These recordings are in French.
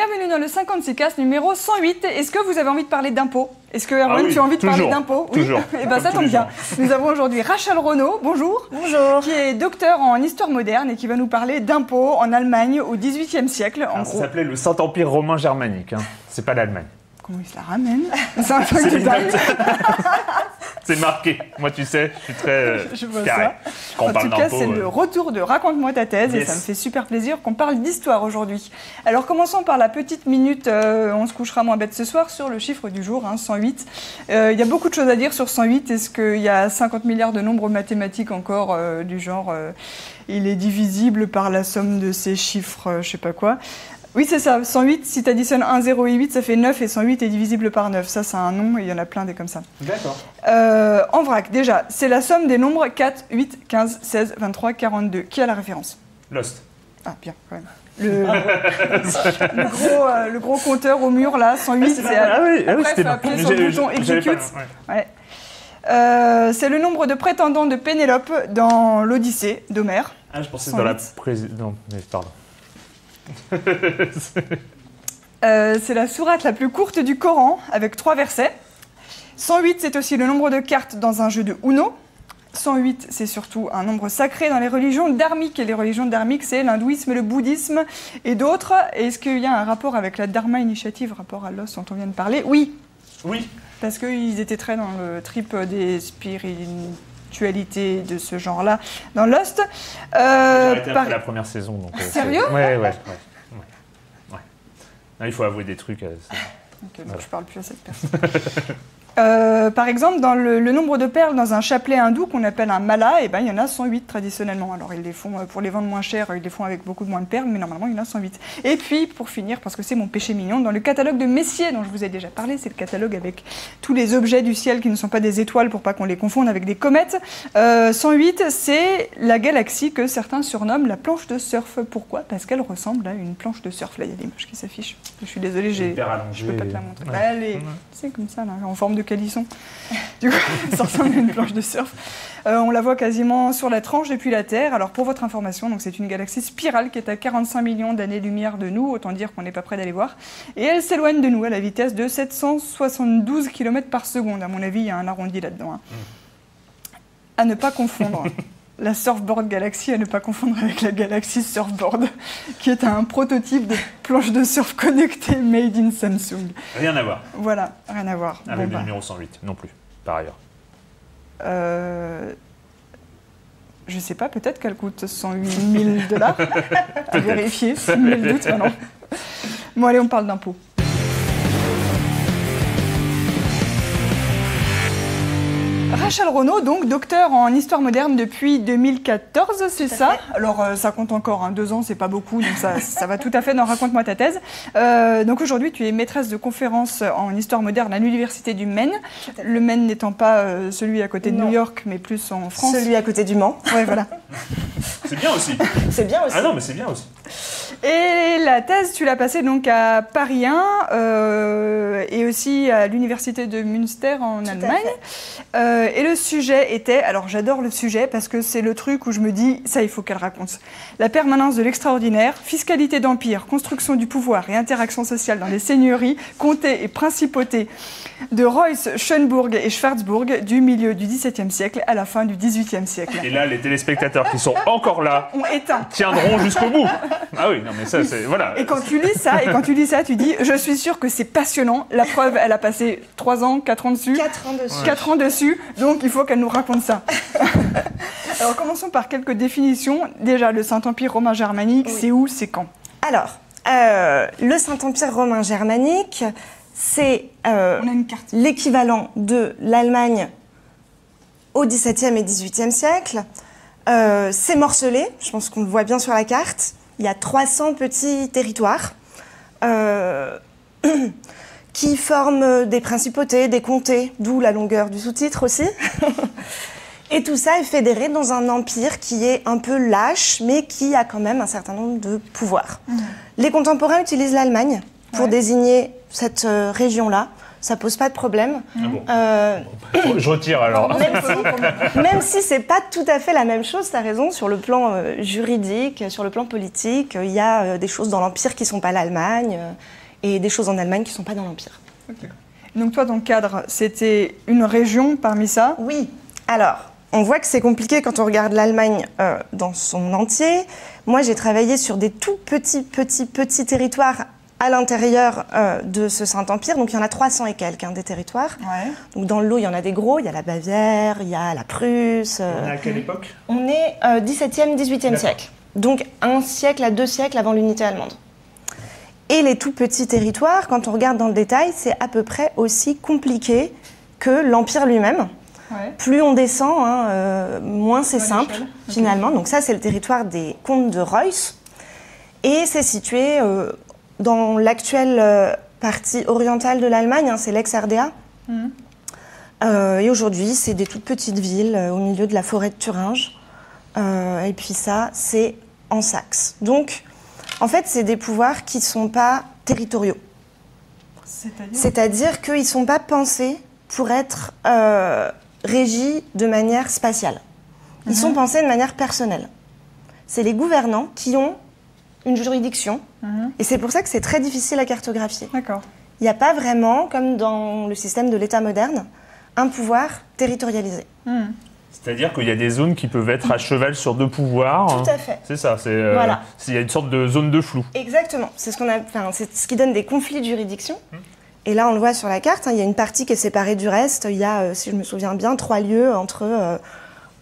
bienvenue dans le 56cast numéro 108. Est-ce que vous avez envie de parler d'impôts? Est-ce que Erwan, tu as envie de parler d'impôts? Oui, toujours. Et bien ça tombe bien. Nous avons aujourd'hui Rachel Renaud, bonjour. Bonjour. Qui est docteur en histoire moderne et qui va nous parler d'impôts en Allemagne au XVIIIe siècle. Ça s'appelait le Saint-Empire romain germanique, hein. C'est pas l'Allemagne. Comment il se la ramène? C'est un truc de dingue. C'est marqué. Moi, tu sais, je suis très carré. Quand on parle d'impôts, en tout cas, c'est le retour de Raconte-moi ta thèse et ça me fait super plaisir qu'on parle d'histoire aujourd'hui. Alors, commençons par la petite minute, on se couchera moins bête ce soir, sur le chiffre du jour, hein, 108. Il y a beaucoup de choses à dire sur 108. Est-ce qu'il y a 50 milliards de nombres mathématiques encore du genre il est divisible par la somme de ces chiffres, je sais pas quoi. Oui, c'est ça. 108, si tu additionnes 1, 0 et 8, ça fait 9 et 108 est divisible par 9. Ça, c'est un nom et il y en a plein des comme ça. D'accord. En vrac, déjà, c'est la somme des nombres 4, 8, 15, 16, 23, 42. Qui a la référence? Lost. Ah, bien, quand même. Le gros compteur au mur, là, 108, c'est... Après, il faut appuyer sur le bouton exécute. Ouais. C'est le nombre de prétendants de Pénélope dans l'Odyssée d'Homère. Ah, je pensais 108. Dans la présidence... Non, mais pardon. C'est la sourate la plus courte du Coran, avec 3 versets. 108, c'est aussi le nombre de cartes dans un jeu de Uno. 108, c'est surtout un nombre sacré dans les religions dharmiques. Et les religions dharmiques, c'est l'hindouisme, le bouddhisme et d'autres. Est-ce qu'il y a un rapport avec la Dharma Initiative, rapport à l'os dont on vient de parler? Oui. Oui. Parce qu'ils étaient très dans le trip des spiritualités de ce genre-là dans Lost. J'ai arrêté après la première saison. Donc, sérieux? Ouais. Non, il faut avouer des trucs. Ok, donc je parle plus à cette personne. Par exemple, dans le nombre de perles dans un chapelet hindou qu'on appelle un mala, il y en a 108 traditionnellement. Alors ils les font pour les vendre moins cher, ils les font avec beaucoup moins de perles, mais normalement il y en a 108. Et puis, pour finir, parce que c'est mon péché mignon, dans le catalogue de Messier dont je vous ai déjà parlé, c'est le catalogue avec tous les objets du ciel qui ne sont pas des étoiles pour pas qu'on les confonde avec des comètes. 108, c'est la galaxie que certains surnomment la planche de surf. Pourquoi? Parce qu'elle ressemble à une planche de surf. Là, il y a l'image qui s'affiche. Je suis désolée, je peux pas te la montrer. Ouais. C'est comme ça, là, en forme de calisson. Du coup, ça ressemble à une planche de surf. On la voit quasiment sur la tranche depuis la Terre. Alors, pour votre information, c'est une galaxie spirale qui est à 45 millions d'années-lumière de nous, autant dire qu'on n'est pas près d'aller voir. Et elle s'éloigne de nous à la vitesse de 772 km par seconde. À mon avis, il y a un arrondi là-dedans. Hein. À ne pas confondre. La Surfboard Galaxy, à ne pas confondre avec la Galaxy Surfboard, qui est un prototype de planche de surf connectée made in Samsung. Rien à voir. Voilà, rien à voir. Avec le numéro 108, non plus, par ailleurs. Je sais pas, peut-être qu'elle coûte 108 000 $. À vérifier, 000 doutes maintenant. Bon, allez, on parle d'impôts. Rachel Renaud, donc docteur en histoire moderne depuis 2014, c'est ça? Alors ça compte encore, hein, 2 ans, c'est pas beaucoup, donc ça va tout à fait dans Raconte-moi ta thèse. Donc aujourd'hui, tu es maîtresse de conférences en histoire moderne à l'université du Maine. Le Maine n'étant pas celui à côté de New York, mais plus en France. Celui à côté du Mans. Ouais, voilà. C'est bien aussi. C'est bien aussi. Ah non, mais c'est bien aussi. Et la thèse, tu l'as passée donc à Paris 1 et aussi à l'université de Münster en Allemagne. Et le sujet était, alors j'adore le sujet parce que c'est le truc où je me dis, ça il faut qu'elle raconte. La permanence de l'extraordinaire, fiscalité d'empire, construction du pouvoir et interaction sociale dans les seigneuries, comtés et principautés de Reuss, Schönburg et Schwarzbourg du milieu du XVIIe siècle à la fin du XVIIIe siècle. Et là, les téléspectateurs qui sont encore là tiendront jusqu'au bout. Ah oui, non mais ça c'est... Voilà. Et quand tu lis ça, tu dis, je suis sûre que c'est passionnant. La preuve, elle a passé 3 ans, 4 ans dessus. 4 ans dessus. 4 ans dessus, donc il faut qu'elle nous raconte ça. Alors commençons par quelques définitions. Déjà, le Saint-Empire romain germanique, oui. C'est où, c'est quand? Alors, le Saint-Empire romain germanique, c'est l'équivalent de l'Allemagne au XVIIe et XVIIIe siècle. C'est morcelé, je pense qu'on le voit bien sur la carte. Il y a 300 petits territoires qui forment des principautés, des comtés, d'où la longueur du sous-titre aussi. Et tout ça est fédéré dans un empire qui est un peu lâche, mais qui a quand même un certain nombre de pouvoirs. Les contemporains utilisent l'Allemagne pour désigner cette région-là. ça pose pas de problème. Je retire alors. Même si c'est pas tout à fait la même chose, tu as raison, sur le plan juridique, sur le plan politique, il y a des choses dans l'Empire qui sont pas l'Allemagne et des choses en Allemagne qui sont pas dans l'Empire. Okay. Donc toi, ton cadre, c'était une région parmi ça? Oui. Alors, on voit que c'est compliqué quand on regarde l'Allemagne dans son entier. Moi, j'ai travaillé sur des tout petits territoires à l'intérieur de ce Saint-Empire. Donc, il y en a 300 et quelques, des territoires. Ouais. Donc, dans le lot, il y en a des gros. Il y a la Bavière, il y a la Prusse. On est à quelle époque? On est 17e, 18e siècle. Donc, 1 siècle à 2 siècles avant l'unité allemande. Et les tout petits territoires, quand on regarde dans le détail, c'est à peu près aussi compliqué que l'Empire lui-même. Ouais. Plus on descend, moins c'est simple, finalement. Okay. Donc ça, c'est le territoire des comtes de Reuss. Et c'est situé dans l'actuelle partie orientale de l'Allemagne, c'est l'ex-RDA. Et aujourd'hui, c'est des toutes petites villes au milieu de la forêt de Thuringe. Et puis ça, c'est en Saxe. Donc, en fait, c'est des pouvoirs qui ne sont pas territoriaux. C'est-à-dire qu'ils ne sont pas pensés pour être régis de manière spatiale. Ils sont pensés de manière personnelle. C'est les gouvernants qui ont une juridiction. Et c'est pour ça que c'est très difficile à cartographier. D'accord. Il n'y a pas vraiment, comme dans le système de l'État moderne, un pouvoir territorialisé. C'est-à-dire qu'il y a des zones qui peuvent être à cheval sur 2 pouvoirs. Tout à fait. C'est ça. Voilà. Il y a une sorte de zone de flou. Exactement. C'est ce qui donne des conflits de juridiction. Et là, on le voit sur la carte, il y a une partie qui est séparée du reste. Il y a, si je me souviens bien, 3 lieues entre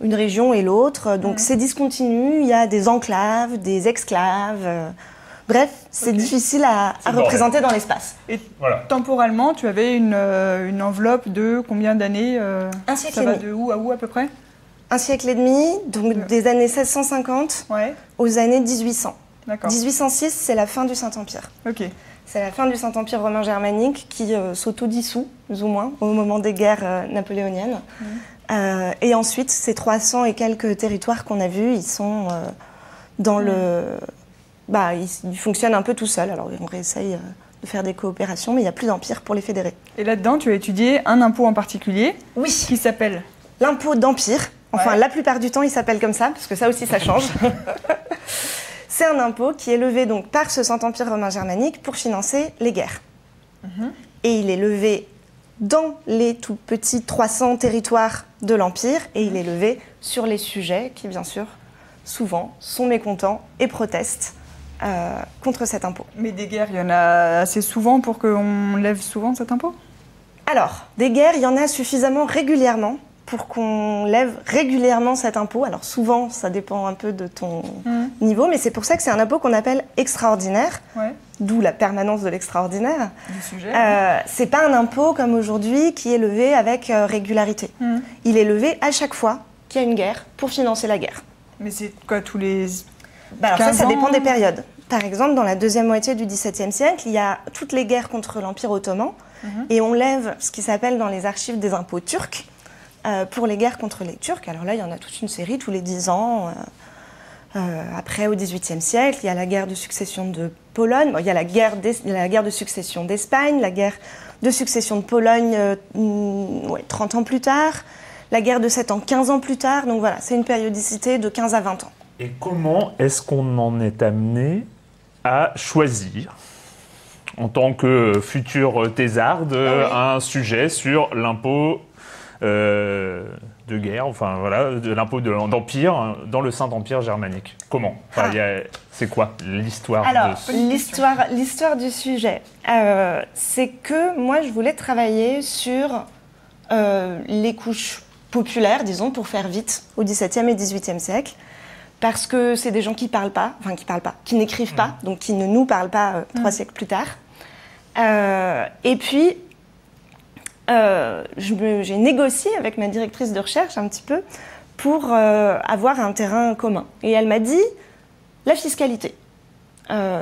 une région et l'autre. Donc c'est discontinu, il y a des enclaves, des exclaves. Bref, c'est difficile à représenter dans l'espace. Et temporellement, tu avais une enveloppe de combien d'années? Un siècle ça et va demi. De où à où à peu près? Un siècle et demi, donc des années 1650 aux années 1800. 1806, c'est la fin du Saint-Empire. Ok. C'est la fin du Saint-Empire romain germanique qui s'autodissout, plus ou moins, au moment des guerres napoléoniennes. Et ensuite, ces 300 et quelques territoires qu'on a vus, ils sont dans le... ils fonctionnent un peu tout seuls. Alors, on réessaye de faire des coopérations, mais il n'y a plus d'empire pour les fédérer. Et là-dedans, tu as étudié un impôt en particulier? Oui. Qui s'appelle? L'impôt d'empire. Enfin, la plupart du temps, il s'appelle comme ça, parce que ça aussi, ça change. C'est un impôt qui est levé donc par ce Saint-Empire romain germanique pour financer les guerres. Et il est levé dans les tout petits 300 territoires de l'Empire, et il est levé sur les sujets qui, bien sûr, souvent, sont mécontents et protestent contre cet impôt. Mais des guerres, il y en a assez souvent pour qu'on lève souvent cet impôt? Alors, des guerres, il y en a suffisamment régulièrement pour qu'on lève régulièrement cet impôt. Alors souvent, ça dépend un peu de ton niveau, mais c'est pour ça que c'est un impôt qu'on appelle extraordinaire, d'où la permanence de l'extraordinaire. Du sujet. C'est pas un impôt comme aujourd'hui qui est levé avec régularité. Il est levé à chaque fois qu'il y a une guerre pour financer la guerre. Mais c'est quoi, tous les alors ça dépend des périodes. Par exemple, dans la deuxième moitié du XVIIe siècle, il y a toutes les guerres contre l'Empire ottoman, et on lève ce qui s'appelle dans les archives des impôts turcs, pour les guerres contre les Turcs. Alors là, il y en a toute une série, tous les 10 ans. Après, au XVIIIe siècle, il y a la guerre de succession de Pologne, il y a la guerre de succession d'Espagne, la guerre de succession de Pologne 30 ans plus tard, la guerre de 7 ans 15 ans plus tard. Donc voilà, c'est une périodicité de 15 à 20 ans. Et comment est-ce qu'on en est amené à choisir, en tant que futur thésarde, un sujet sur l'impôt de guerre, enfin voilà, de l'impôt d'empire dans le Saint-Empire germanique? Comment? C'est quoi l'histoire l'histoire du sujet, c'est que moi je voulais travailler sur les couches populaires, disons, pour faire vite, au XVIIe et XVIIIe siècle, parce que c'est des gens qui qui n'écrivent pas, donc qui ne nous parlent pas 3 siècles plus tard. Et puis j'ai négocié avec ma directrice de recherche un petit peu pour avoir un terrain commun. Et elle m'a dit la fiscalité.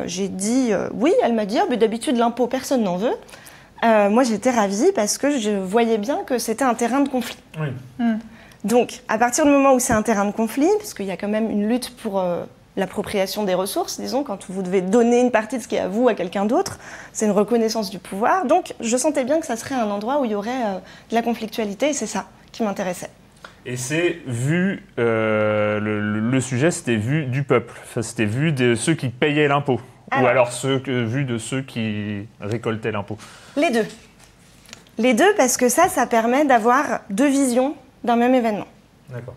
J'ai dit oui, elle m'a dit mais d'habitude l'impôt personne n'en veut. Moi j'étais ravie parce que je voyais bien que c'était un terrain de conflit. Donc à partir du moment où c'est un terrain de conflit, parce qu'il y a quand même une lutte pour l'appropriation des ressources, disons, quand vous devez donner une partie de ce qui est à vous à quelqu'un d'autre. C'est une reconnaissance du pouvoir. Donc, je sentais bien que ça serait un endroit où il y aurait de la conflictualité, et c'est ça qui m'intéressait. Et c'est vu, le sujet, c'était vu du peuple, enfin, c'était vu de ceux qui payaient l'impôt, ou alors vu de ceux qui récoltaient l'impôt. Les deux. Les deux, parce que ça permet d'avoir deux visions d'un même événement. D'accord.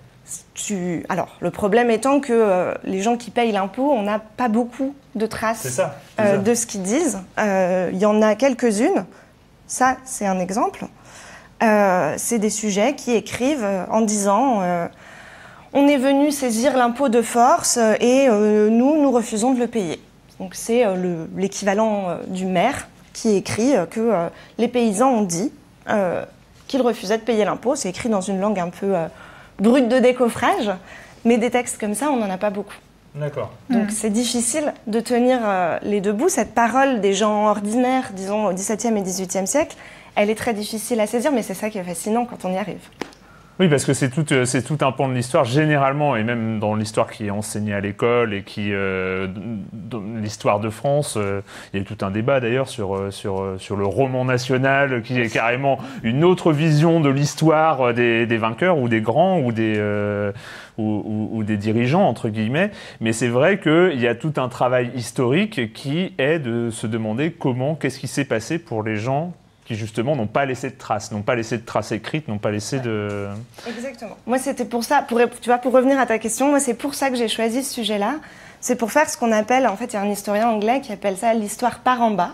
Alors, le problème étant que les gens qui payent l'impôt, on n'a pas beaucoup de traces de ce qu'ils disent. Il y en a quelques-unes. Ça, c'est un exemple. C'est des sujets qui écrivent en disant on est venu saisir l'impôt de force et nous refusons de le payer. Donc, c'est l'équivalent du maire qui écrit que les paysans ont dit qu'ils refusaient de payer l'impôt. C'est écrit dans une langue un peu brute de décoffrage, mais des textes comme ça, on n'en a pas beaucoup. D'accord. Donc c'est difficile de tenir les deux bouts. Cette parole des gens ordinaires, disons au XVIIe et XVIIIe siècle, elle est très difficile à saisir, mais c'est ça qui est fascinant quand on y arrive. Oui, parce que c'est tout un pan de l'histoire, généralement, et même dans l'histoire qui est enseignée à l'école et qui, dans l'histoire de France, il y a eu tout un débat d'ailleurs sur le roman national, qui est carrément une autre vision de l'histoire des vainqueurs ou des grands ou des dirigeants, entre guillemets. Mais c'est vrai qu'il y a tout un travail historique qui est de se demander qu'est-ce qui s'est passé pour les gens qui justement n'ont pas laissé de traces, écrites, n'ont pas laissé de... Exactement. Moi, c'était pour ça, pour revenir à ta question, moi, c'est pour ça que j'ai choisi ce sujet-là. C'est pour faire ce qu'on appelle, en fait, il y a un historien anglais qui appelle ça l'histoire par en bas.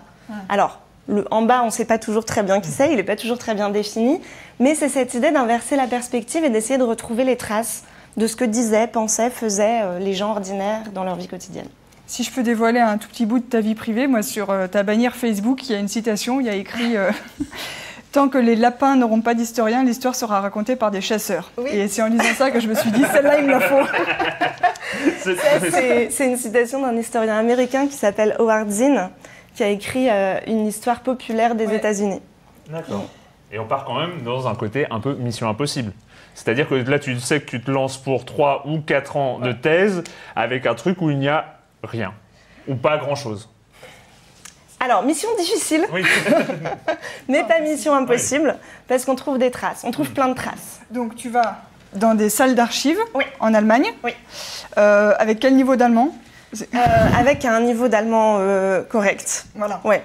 Alors, le en bas, on ne sait pas toujours très bien qui c'est, il n'est pas toujours très bien défini, mais c'est cette idée d'inverser la perspective et d'essayer de retrouver les traces de ce que disaient, pensaient, faisaient les gens ordinaires dans leur vie quotidienne. Si je peux dévoiler un tout petit bout de ta vie privée, moi sur ta bannière Facebook, il y a une citation, il y a écrit « Tant que les lapins n'auront pas d'historien, l'histoire sera racontée par des chasseurs ». Oui. Et c'est en lisant ça que je me suis dit « Celle-là, il me la faut ». C'est une citation d'un historien américain qui s'appelle Howard Zinn, qui a écrit une histoire populaire des États-Unis. D'accord. Et on part quand même dans un côté un peu mission impossible. C'est-à-dire que là, tu sais que tu te lances pour 3 ou 4 ans de thèse avec un truc où il n'y a rien, ou pas grand-chose. Alors, mission difficile, oui. Mais pas mission impossible, parce qu'on trouve des traces, on trouve plein de traces. Donc tu vas dans des salles d'archives en Allemagne, avec quel niveau d'allemand ? Avec un niveau d'allemand correct. Voilà. Ouais.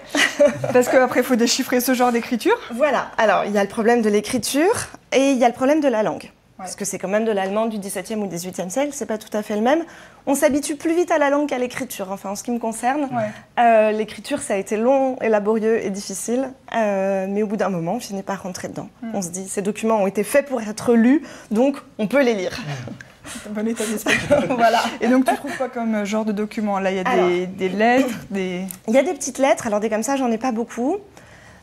Parce qu'après, il faut déchiffrer ce genre d'écriture. Voilà. Alors, il y a le problème de l'écriture et il y a le problème de la langue. Parce que c'est quand même de l'allemand du XVIIe ou XVIIIe siècle, c'est pas tout à fait le même. On s'habitue plus vite à la langue qu'à l'écriture, enfin en ce qui me concerne. L'écriture, ça a été long et laborieux et difficile, mais au bout d'un moment, on finit par rentrer dedans. On se dit, ces documents ont été faits pour être lus, donc on peut les lire. C'est un bon état d'esprit. Voilà. Et donc, tu trouves quoi comme genre de documents ? Là, il y a des lettres, des... Il y a des petites lettres, alors des comme ça, j'en ai pas beaucoup.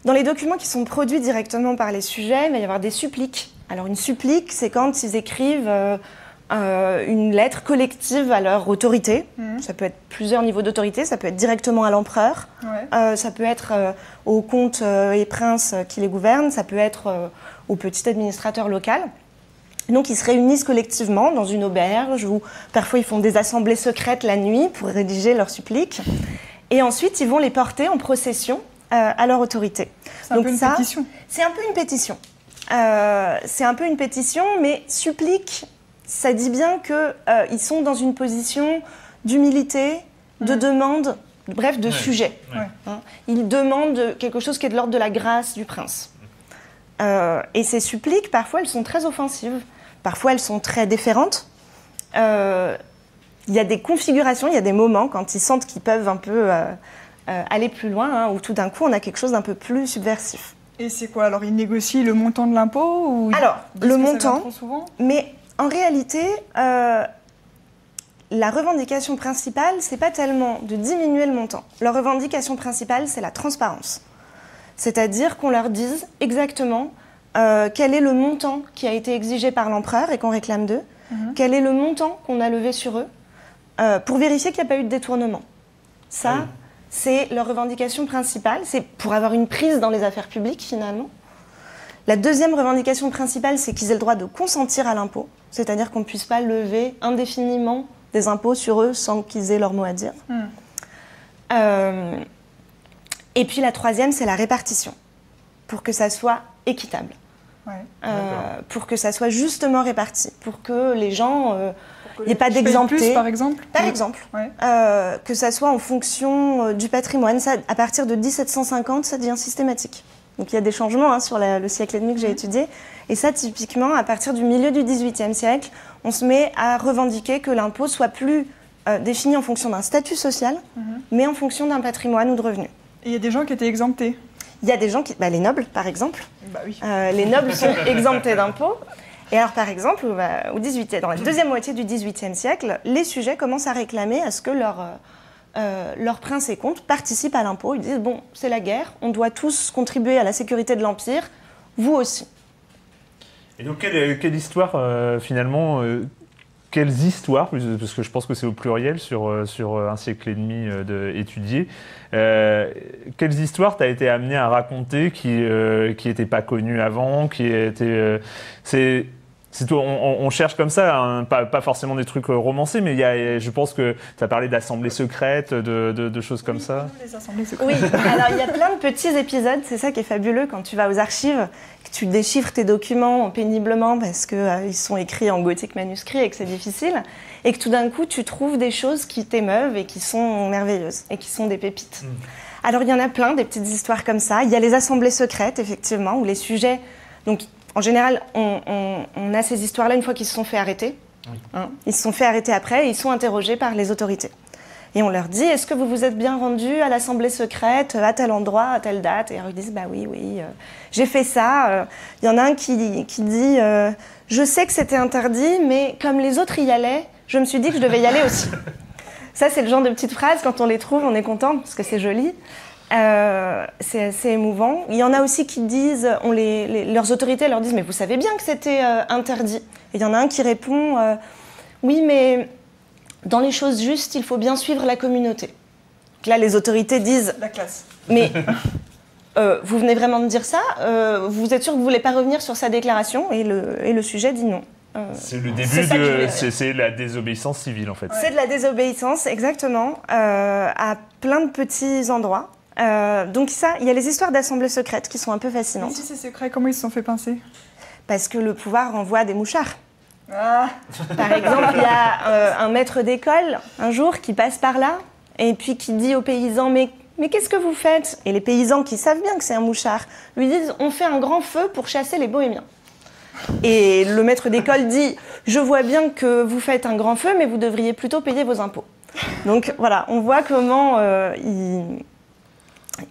Dans les documents qui sont produits directement par les sujets, il va y avoir des suppliques. Alors, une supplique, c'est quand ils écrivent une lettre collective à leur autorité. Ça peut être plusieurs niveaux d'autorité, ça peut être directement à l'empereur, ça peut être aux comtes et princes qui les gouvernent, ça peut être au petit administrateur local. Donc, ils se réunissent collectivement dans une auberge ou parfois ils font des assemblées secrètes la nuit pour rédiger leurs suppliques. Et ensuite, ils vont les porter en procession à leur autorité. C'est un peu une pétition. C'est un peu une pétition. C'est un peu une pétition, mais supplique, ça dit bien qu'ils sont dans une position d'humilité, de demande, bref, de sujet. Hein, ils demandent quelque chose qui est de l'ordre de la grâce du prince. Et ces suppliques, parfois, elles sont très offensives. Parfois, elles sont très déférentes. Il y a des configurations, il y a des moments quand ils sentent qu'ils peuvent un peu aller plus loin, où tout d'un coup, on a quelque chose d'un peu plus subversif. Et c'est quoi? Alors, ils négocient le montant de l'impôt ou... Alors, le montant, mais en réalité, la revendication principale, c'est pas tellement de diminuer le montant. Leur revendication principale, c'est la transparence. C'est-à-dire qu'on leur dise exactement quel est le montant qui a été exigé par l'empereur et qu'on réclame d'eux, quel est le montant qu'on a levé sur eux, pour vérifier qu'il n'y a pas eu de détournement. Ça, c'est leur revendication principale, c'est pour avoir une prise dans les affaires publiques, finalement. La deuxième revendication principale, c'est qu'ils aient le droit de consentir à l'impôt, c'est-à-dire qu'on ne puisse pas lever indéfiniment des impôts sur eux sans qu'ils aient leur mot à dire. Et puis la troisième, c'est la répartition, pour que ça soit équitable. Pour que ça soit justement réparti, pour que les gens, il n'y ait pas d'exemptés. Par exemple que ça soit en fonction du patrimoine. Ça, à partir de 1750, ça devient systématique. Donc il y a des changements sur le siècle et demi que j'ai étudié. Et ça, typiquement, à partir du milieu du XVIIIe siècle, on se met à revendiquer que l'impôt soit plus défini en fonction d'un statut social, mais en fonction d'un patrimoine ou de revenus. Et il y a des gens qui étaient exemptés. Il y a des gens qui... les nobles, par exemple. Oui. Les nobles sont exemptés d'impôts. Et alors, par exemple, dans la deuxième moitié du XVIIIe siècle, les sujets commencent à réclamer à ce que leur prince et comte participent à l'impôt. Ils disent, bon, c'est la guerre, on doit tous contribuer à la sécurité de l'Empire, vous aussi. Et donc, quelle histoire, finalement, quelles histoires, parce que je pense que c'est au pluriel sur un siècle et demi étudié, quelles histoires t'as été amené à raconter qui n'étaient pas connues avant, qui étaient... on cherche comme ça, pas forcément des trucs romancés, mais je pense que tu as parlé d'assemblées secrètes, de choses comme ça. Les assemblées secrètes. Oui, alors il y a plein de petits épisodes, c'est ça qui est fabuleux quand tu vas aux archives, que tu déchiffres tes documents péniblement parce qu'ils sont écrits en gothique manuscrit et que c'est difficile, et que tout d'un coup tu trouves des choses qui t'émeuvent et qui sont merveilleuses, et qui sont des pépites. Alors il y en a plein, des petites histoires comme ça. Il y a les assemblées secrètes, effectivement, où les sujets... Donc, en général, on a ces histoires-là une fois qu'ils se sont fait arrêter. Ils se sont fait arrêter après et ils sont interrogés par les autorités. Et on leur dit, est-ce que vous vous êtes bien rendu à l'assemblée secrète, à tel endroit, à telle date? Et alors ils disent, oui, j'ai fait ça. Il y en a un qui dit, je sais que c'était interdit, mais comme les autres y allaient, je me suis dit que je devais y aller aussi. Ça, c'est le genre de petites phrases, quand on les trouve, on est content, parce que c'est joli. C'est assez émouvant. Il y en a aussi qui disent, leurs autorités leur disent, mais vous savez bien que c'était interdit. Et il y en a un qui répond, oui, mais dans les choses justes, il faut bien suivre la communauté. Donc là, les autorités disent, la classe. Mais vous venez vraiment de dire ça? Vous êtes sûr que vous ne voulez pas revenir sur sa déclaration? Et le sujet dit non. C'est le début c'est la désobéissance civile, en fait. C'est de la désobéissance, exactement, à plein de petits endroits. Donc ça, il y a les histoires d'assemblées secrètes qui sont un peu fascinantes. Mais si c'est secret, comment ils se sont fait pincer? Parce que le pouvoir envoie des mouchards. Par exemple, il y a un maître d'école, un jour, qui passe par là, et puis qui dit aux paysans, mais qu'est-ce que vous faites? Et les paysans, qui savent bien que c'est un mouchard, lui disent, on fait un grand feu pour chasser les bohémiens. Et le maître d'école dit, je vois bien que vous faites un grand feu, mais vous devriez plutôt payer vos impôts. Donc voilà, on voit comment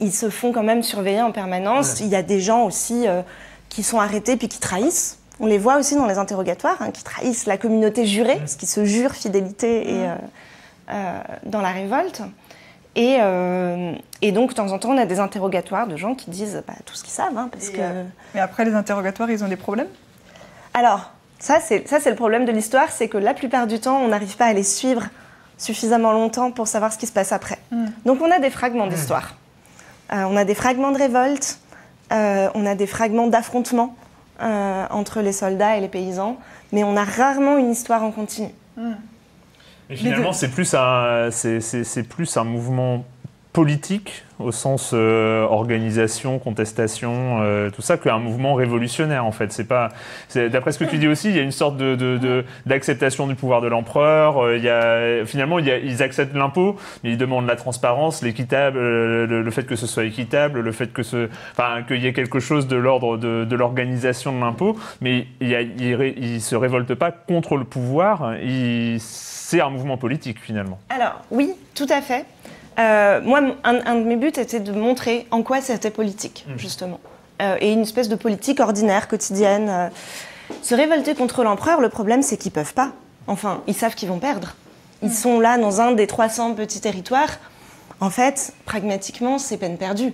ils se font quand même surveiller en permanence. Il y a des gens aussi qui sont arrêtés puis qui trahissent. On les voit aussi dans les interrogatoires, qui trahissent la communauté jurée, parce qu'ils se jurent fidélité dans la révolte. Et donc, de temps en temps, on a des interrogatoires de gens qui disent tout ce qu'ils savent. Mais après, les interrogatoires, ils ont des problèmes? Alors, ça c'est le problème de l'histoire, c'est que la plupart du temps, on n'arrive pas à les suivre suffisamment longtemps pour savoir ce qui se passe après. Donc, on a des fragments d'histoire. On a des fragments de révolte, on a des fragments d'affrontement entre les soldats et les paysans, mais on a rarement une histoire en continu. Mais finalement, c'est plus un mouvement politique, au sens organisation, contestation, tout ça, qu'un mouvement révolutionnaire, en fait. D'après ce que tu dis aussi, il y a une sorte d'acceptation du pouvoir de l'empereur. Finalement, ils acceptent l'impôt, mais ils demandent la transparence, l'équitable, le fait que ce soit équitable, le fait qu'il y ait quelque chose de l'ordre de l'organisation de l'impôt, mais ils se révoltent pas contre le pouvoir. C'est un mouvement politique, finalement. Alors, oui, tout à fait. Moi, un de mes buts était de montrer en quoi c'était politique, justement. Et une espèce de politique ordinaire, quotidienne. Se révolter contre l'empereur, le problème, c'est qu'ils ne peuvent pas. Enfin, ils savent qu'ils vont perdre. Ils sont là, dans un des 300 petits territoires. En fait, pragmatiquement, c'est peine perdue.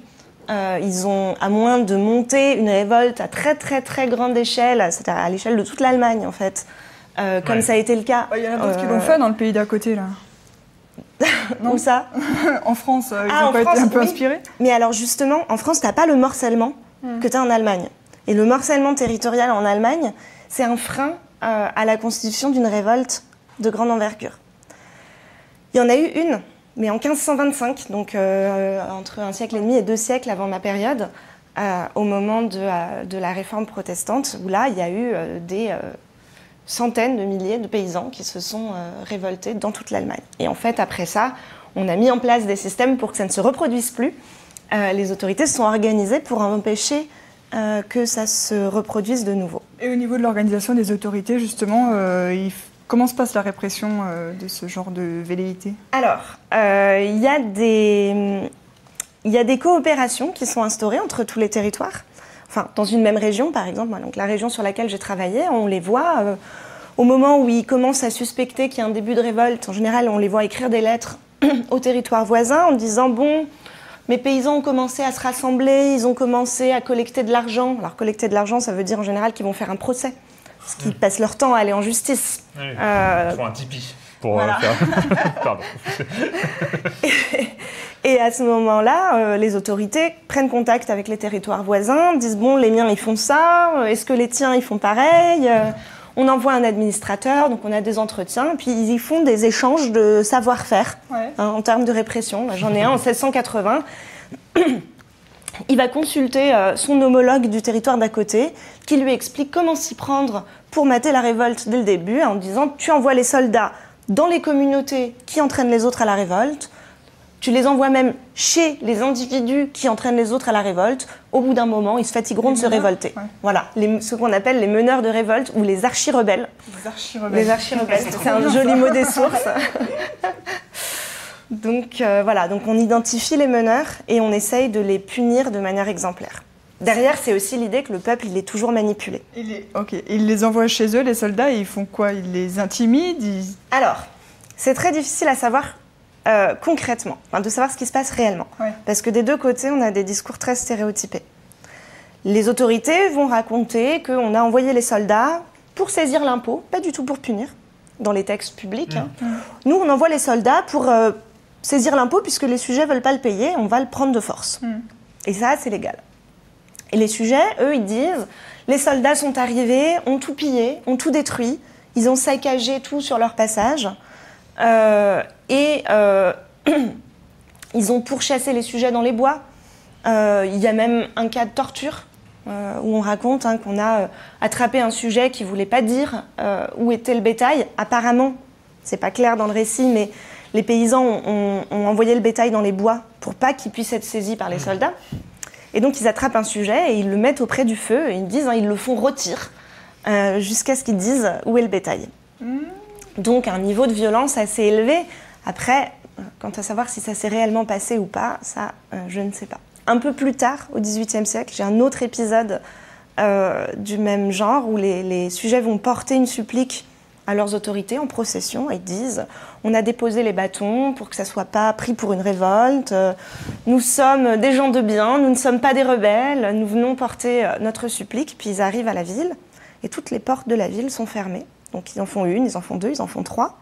Ils ont, à moins de monter une révolte à très, très, très grande échelle, c'est-à-dire à l'échelle de toute l'Allemagne, en fait, comme ça a été le cas. Il y en a d'autres qui l'ont fait dans le pays d'à côté, là. Où ça? En France, ils n'ont pas été un peu inspirés? Mais alors justement, en France, tu n'as pas le morcellement que tu as en Allemagne. Et le morcellement territorial en Allemagne, c'est un frein à la constitution d'une révolte de grande envergure. Il y en a eu une, mais en 1525, donc entre un siècle et demi et 2 siècles avant ma période, au moment de la réforme protestante, où là, il y a eu des centaines de milliers de paysans qui se sont révoltés dans toute l'Allemagne. Et en fait, après ça, on a mis en place des systèmes pour que ça ne se reproduise plus. Les autorités se sont organisées pour empêcher que ça se reproduise de nouveau. Et au niveau de l'organisation des autorités, justement, comment se passe la répression de ce genre de velléité? Alors, il y a des coopérations qui sont instaurées entre tous les territoires. Enfin, dans une même région, par exemple, donc la région sur laquelle j'ai travaillé, on les voit au moment où ils commencent à suspecter qu'il y a un début de révolte. En général, on les voit écrire des lettres au territoire voisin en disant « Bon, mes paysans ont commencé à se rassembler, ils ont commencé à collecter de l'argent. » Alors, collecter de l'argent, ça veut dire en général qu'ils vont faire un procès, parce qu'ils passent leur temps à aller en justice. Oui, ils font un tipi pour voilà. Faire... Pardon. Et à ce moment-là, les autorités prennent contact avec les territoires voisins, disent « Bon, les miens, ils font ça. Est-ce que les tiens, ils font pareil ?» On envoie un administrateur, donc on a des entretiens, puis ils y font des échanges de savoir-faire en termes de répression. J'en ai un en 1680. Il va consulter son homologue du territoire d'à côté, qui lui explique comment s'y prendre pour mater la révolte dès le début, en disant « Tu envoies les soldats dans les communautés qui entraînent les autres à la révolte, tu les envoies même chez les individus qui entraînent les autres à la révolte. Au bout d'un moment, ils se fatigueront de se révolter. » Voilà, ce qu'on appelle les meneurs de révolte ou les archi-rebelles. Les archi-rebelles, c'est un joli mot des sources. Donc voilà, donc on identifie les meneurs et on essaye de les punir de manière exemplaire. Derrière, c'est aussi l'idée que le peuple, il est toujours manipulé. Ok, ils les envoient chez eux, les soldats, et ils font quoi? Ils les intimident? Alors, c'est très difficile à savoir concrètement, de savoir ce qui se passe réellement. Parce que des deux côtés, on a des discours très stéréotypés. Les autorités vont raconter qu'on a envoyé les soldats pour saisir l'impôt, pas du tout pour punir, dans les textes publics. Nous, on envoie les soldats pour saisir l'impôt, puisque les sujets ne veulent pas le payer, on va le prendre de force. Et ça, c'est légal. Et les sujets, eux, ils disent, les soldats sont arrivés, ont tout pillé, ont tout détruit, ils ont saccagé tout sur leur passage, ils ont pourchassé les sujets dans les bois. Il y a même un cas de torture où on raconte qu'on a attrapé un sujet qui ne voulait pas dire où était le bétail. Apparemment, c'est pas clair dans le récit, mais les paysans ont envoyé le bétail dans les bois pour pas qu'il puisse être saisi par les soldats. Et donc ils attrapent un sujet et ils le mettent auprès du feu et ils disent, ils le font rôtir jusqu'à ce qu'ils disent où est le bétail. Donc un niveau de violence assez élevé. Après, quant à savoir si ça s'est réellement passé ou pas, ça, je ne sais pas. Un peu plus tard, au XVIIIe siècle, j'ai un autre épisode du même genre où les sujets vont porter une supplique à leurs autorités en procession et disent « On a déposé les bâtons pour que ça ne soit pas pris pour une révolte. Nous sommes des gens de bien, nous ne sommes pas des rebelles. Nous venons porter notre supplique. » Puis ils arrivent à la ville et toutes les portes de la ville sont fermées. Donc ils en font une, ils en font deux, ils en font trois.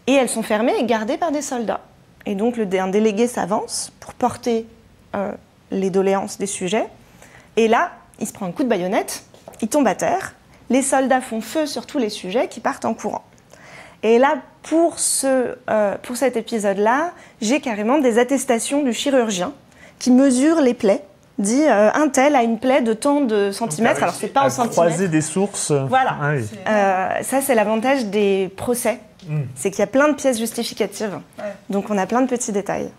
Et elles sont fermées et gardées par des soldats. Et donc un délégué s'avance pour porter les doléances des sujets. Et là, il se prend un coup de baïonnette, il tombe à terre. Les soldats font feu sur tous les sujets qui partent en courant. Et là, pour cet épisode-là, j'ai carrément des attestations du chirurgien qui mesure les plaies. Dit un tel a une plaie de tant de centimètres, alors c'est pas en centimètres. Croiser des sources. Voilà. Ah oui. Ça, c'est l'avantage des procès. C'est qu'il y a plein de pièces justificatives. Donc on a plein de petits détails.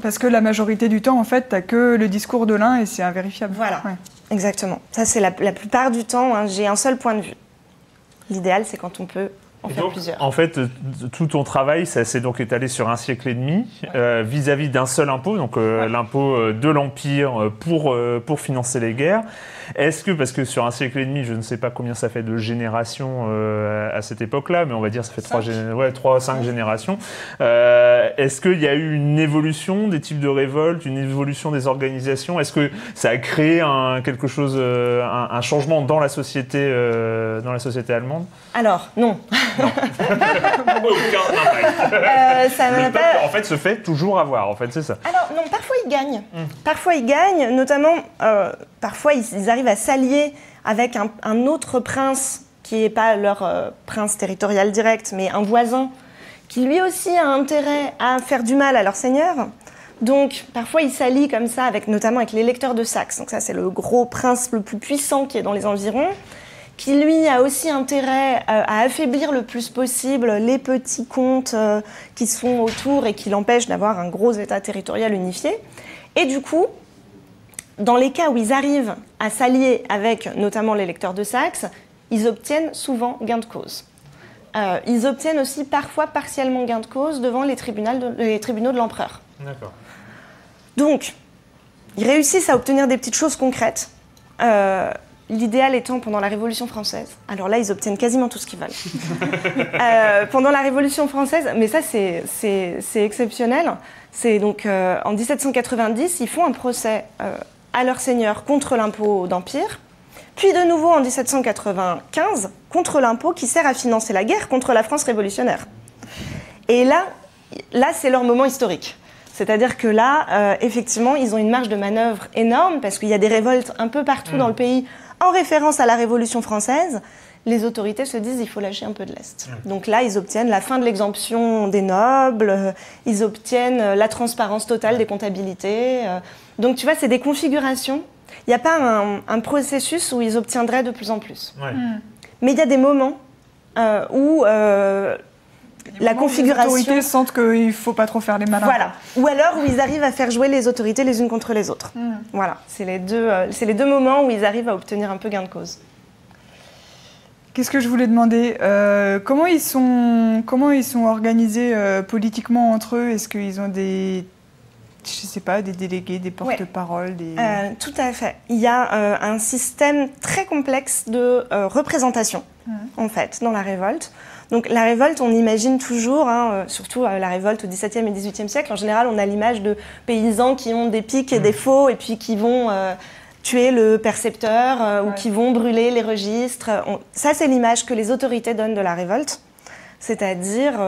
Parce que la majorité du temps, en fait, t'as que le discours de l'un et c'est invérifiable. Voilà. Exactement. Ça, c'est la plupart du temps, j'ai un seul point de vue. L'idéal, c'est quand on peut en faire plusieurs. En fait, tout ton travail, ça s'est donc étalé sur un siècle et demi vis-à-vis d'un seul impôt, donc l'impôt de l'Empire pour financer les guerres. Est-ce que, parce que sur un siècle et demi, je ne sais pas combien ça fait de générations à cette époque-là, mais on va dire ça fait 3-5 générations, est-ce qu'il y a eu une évolution des types de révoltes, une évolution des organisations? Est-ce que ça a créé un changement dans la société allemande? Alors, non. Aucun impact. Le peuple, en fait, se fait toujours avoir, en fait, c'est ça. Alors, non, parfois ils gagnent. Parfois ils gagnent, notamment, parfois ils arrivent à s'allier avec un autre prince qui n'est pas leur prince territorial direct, mais un voisin qui lui aussi a intérêt à faire du mal à leur seigneur. Donc, parfois, il s'allie comme ça, notamment avec l'électeur de Saxe. Donc ça, c'est le gros prince le plus puissant qui est dans les environs, qui lui a aussi intérêt à affaiblir le plus possible les petits comtes qui sont autour et qui l'empêchent d'avoir un gros État territorial unifié. Et du coup, dans les cas où ils arrivent à s'allier avec notamment l'électeur de Saxe, ils obtiennent souvent gain de cause. Ils obtiennent aussi parfois partiellement gain de cause devant les tribunaux de l'empereur. D'accord. Donc, ils réussissent à obtenir des petites choses concrètes. L'idéal étant pendant la Révolution française. Alors là, ils obtiennent quasiment tout ce qu'ils veulent. Pendant la Révolution française, mais ça, c'est exceptionnel. C'est donc en 1790, ils font un procès à leur seigneur contre l'impôt d'Empire. Puis de nouveau en 1795, contre l'impôt qui sert à financer la guerre contre la France révolutionnaire. Et là c'est leur moment historique. C'est-à-dire que là, effectivement, ils ont une marge de manœuvre énorme parce qu'il y a des révoltes un peu partout dans le pays en référence à la Révolution française. Les autorités se disent il faut lâcher un peu de lest. Donc là, ils obtiennent la fin de l'exemption des nobles, ils obtiennent la transparence totale des comptabilités. Donc tu vois, c'est des configurations. Il n'y a pas un processus où ils obtiendraient de plus en plus. Ouais. Mais il y a des moments où la configuration... Les autorités sentent qu'il ne faut pas trop faire les malins. Voilà. Ou alors où ils arrivent à faire jouer les autorités les unes contre les autres. Voilà. C'est les deux moments où ils arrivent à obtenir un peu gain de cause. Qu'est-ce que je voulais demander comment ils sont organisés politiquement entre eux? Est-ce qu'ils ont des délégués, des porte-paroles Tout à fait. Il y a un système très complexe de représentation, en fait, dans la révolte. Donc la révolte, on imagine toujours, surtout la révolte au XVIIe et XVIIIe siècle, en général, on a l'image de paysans qui ont des pics et des faux et puis qui vont tuer le percepteur ou qui vont brûler les registres. Ça, c'est l'image que les autorités donnent de la révolte, c'est-à-dire...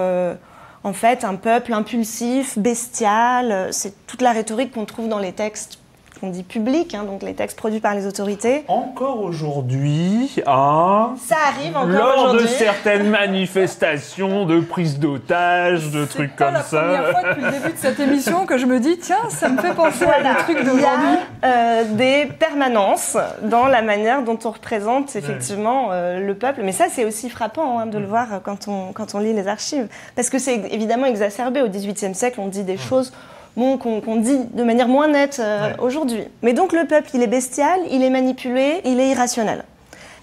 en fait, un peuple impulsif, bestial, c'est toute la rhétorique qu'on trouve dans les textes qu'on dit publics, donc les textes produits par les autorités. Encore aujourd'hui, ça arrive encore lors aujourd'hui. de certaines manifestations de prise d'otages, de trucs comme ça. C'est pas la première fois depuis le début de cette émission que je me dis, tiens, ça me fait penser à des trucs d'aujourd'hui. Il y a des permanences dans la manière dont on représente effectivement le peuple. Mais ça, c'est aussi frappant de le voir quand on lit les archives. Parce que c'est évidemment exacerbé. Au XVIIIe siècle, on dit des choses... qu'on dit de manière moins nette aujourd'hui. Mais donc le peuple, il est bestial, il est manipulé, il est irrationnel.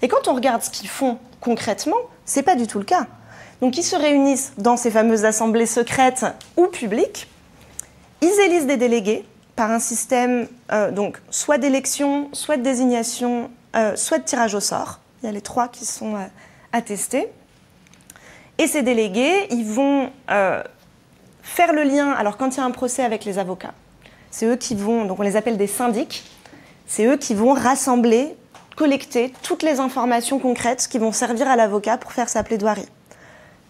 Et quand on regarde ce qu'ils font concrètement, c'est pas du tout le cas. Donc ils se réunissent dans ces fameuses assemblées secrètes ou publiques, ils élisent des délégués par un système donc soit d'élection, soit de désignation, soit de tirage au sort. Il y a les trois qui sont attestés. Et ces délégués, ils vont... faire le lien, alors quand il y a un procès avec les avocats, c'est eux qui vont, donc on les appelle des syndics, c'est eux qui vont rassembler, collecter toutes les informations concrètes qui vont servir à l'avocat pour faire sa plaidoirie.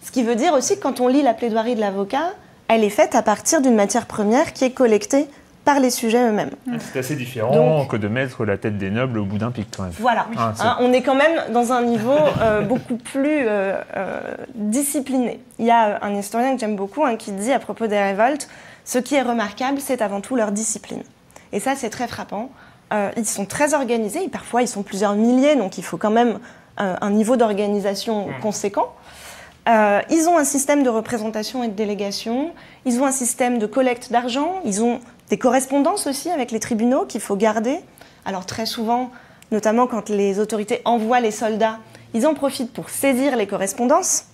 Ce qui veut dire aussi que quand on lit la plaidoirie de l'avocat, elle est faite à partir d'une matière première qui est collectée par les sujets eux-mêmes. C'est assez différent que de mettre la tête des nobles au bout d'un pic quand même. Voilà, on est quand même dans un niveau beaucoup plus discipliné. Il y a un historien que j'aime beaucoup qui dit à propos des révoltes, ce qui est remarquable, c'est avant tout leur discipline. Et ça, c'est très frappant. Ils sont très organisés, et parfois ils sont plusieurs milliers, donc il faut quand même un niveau d'organisation conséquent. Ils ont un système de représentation et de délégation, ils ont un système de collecte d'argent, ils ont des correspondances aussi avec les tribunaux qu'il faut garder. Alors très souvent, notamment quand les autorités envoient les soldats, ils en profitent pour saisir les correspondances,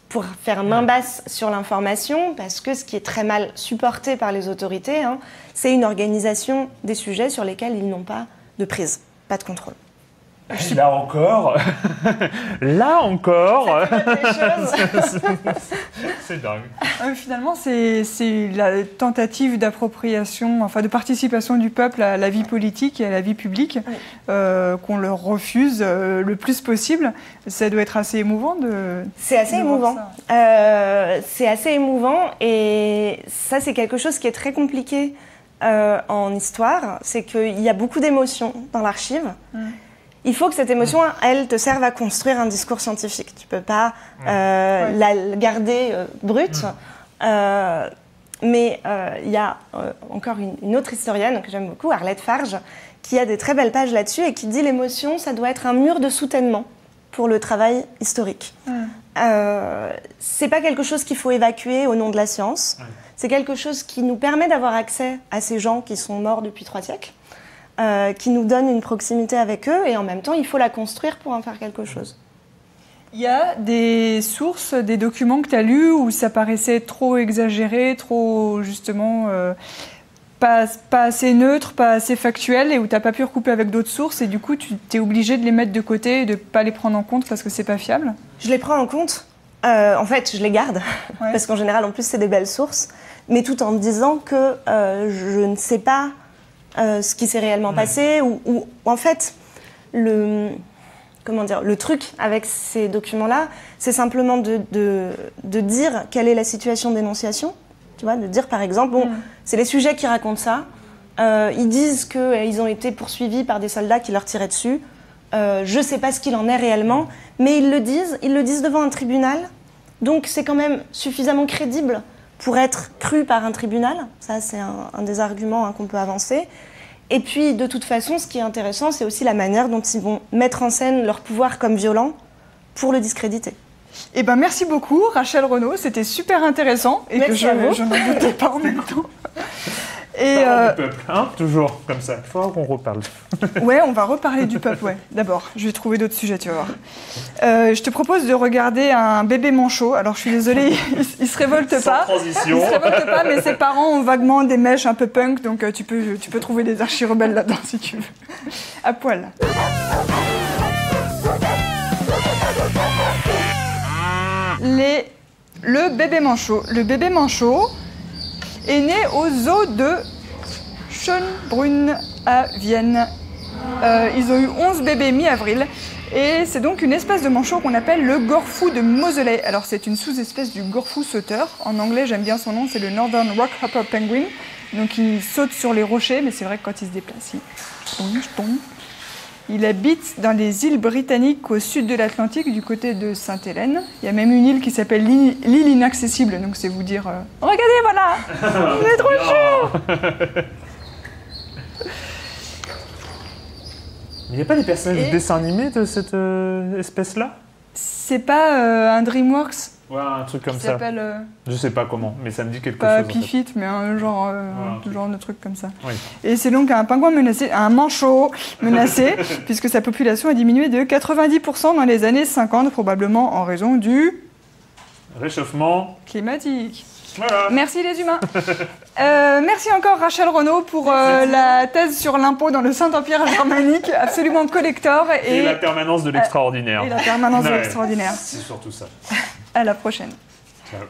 pour faire main basse sur l'information, parce que ce qui est très mal supporté par les autorités, c'est une organisation des sujets sur lesquels ils n'ont pas de prise, pas de contrôle. Là encore, c'est dingue. Finalement, c'est la tentative d'appropriation, enfin de participation du peuple à la vie politique et à la vie publique qu'on leur refuse le plus possible. Ça doit être assez émouvant de. C'est assez émouvant. C'est assez émouvant et ça, c'est quelque chose qui est très compliqué en histoire. C'est qu'il y a beaucoup d'émotions dans l'archive. il faut que cette émotion, elle, te serve à construire un discours scientifique. Tu peux pas la garder brute. Mais il y a encore une autre historienne que j'aime beaucoup, Arlette Farge, qui a des très belles pages là-dessus et qui dit l'émotion, ça doit être un mur de soutènement pour le travail historique. C'est pas quelque chose qu'il faut évacuer au nom de la science. C'est quelque chose qui nous permet d'avoir accès à ces gens qui sont morts depuis 3 siècles. Qui nous donne une proximité avec eux, et en même temps, il faut la construire pour en faire quelque chose. Il y a des sources, des documents que tu as lus où ça paraissait trop exagéré, trop, justement, pas assez neutre, pas assez factuel, et où tu n'as pas pu recouper avec d'autres sources, et du coup, tu t'es obligé de les mettre de côté et de ne pas les prendre en compte parce que c'est pas fiable? Je les prends en compte. En fait, je les garde, parce qu'en général, en plus, c'est des belles sources, mais tout en me disant que je ne sais pas ce qui s'est réellement passé, ou en fait, le truc avec ces documents-là, c'est simplement de dire quelle est la situation d'énonciation, tu vois, de dire par exemple, bon, c'est les sujets qui racontent ça, ils disent qu'ils ont été poursuivis par des soldats qui leur tiraient dessus, je ne sais pas ce qu'il en est réellement, mais ils le disent devant un tribunal, donc c'est quand même suffisamment crédible pour être cru par un tribunal. Ça, c'est un des arguments qu'on peut avancer. Et puis, de toute façon, ce qui est intéressant, c'est aussi la manière dont ils vont mettre en scène leur pouvoir comme violent pour le discréditer. Eh ben, merci beaucoup, Rachel Renaud. C'était super intéressant et merci que je n'en doutais pas en même temps. Et du peuple, hein, toujours comme ça. Il faudra qu'on reparle. Ouais, on va reparler du peuple, ouais. D'abord, je vais trouver d'autres sujets, tu vas voir. Je te propose de regarder un bébé manchot. Alors, je suis désolée, il se révolte pas. Sans transition. Il se révolte pas, mais ses parents ont vaguement des mèches un peu punk, donc tu peux trouver des archi-rebelles là-dedans si tu veux. À poil. Le bébé manchot. Le bébé manchot est né au zoo de Schönbrunn à Vienne. Ils ont eu 11 bébés mi-avril. Et c'est donc une espèce de manchot qu'on appelle le gorfou de Moseley. Alors c'est une sous-espèce du gorfou sauteur. En anglais, j'aime bien son nom, c'est le Northern Rockhopper Penguin. Donc il saute sur les rochers, mais c'est vrai que quand il se déplace, il tombe. Il habite dans les îles britanniques au sud de l'Atlantique, du côté de Sainte-Hélène. Il y a même une île qui s'appelle l'île inaccessible, donc c'est vous dire regardez, voilà, il est trop chaud. Il n'y a pas des personnages de dessins animés de cette espèce-là? C'est pas un DreamWorks? Ouais, un truc comme qui ça. s'appelle. Je sais pas comment, mais ça me dit quelque pas chose. Pas Pifit, mais un genre de truc comme ça. Oui. Et c'est donc un pingouin menacé, un manchot menacé, puisque sa population a diminué de 90% dans les années 50, probablement en raison du réchauffement climatique. Voilà. Merci les humains. Merci encore Rachel Renaud pour la thèse sur l'impôt dans le Saint-Empire germanique, absolument collector. Et la permanence de l'extraordinaire. Et la permanence de l'extraordinaire. C'est surtout ça. À la prochaine. Ciao.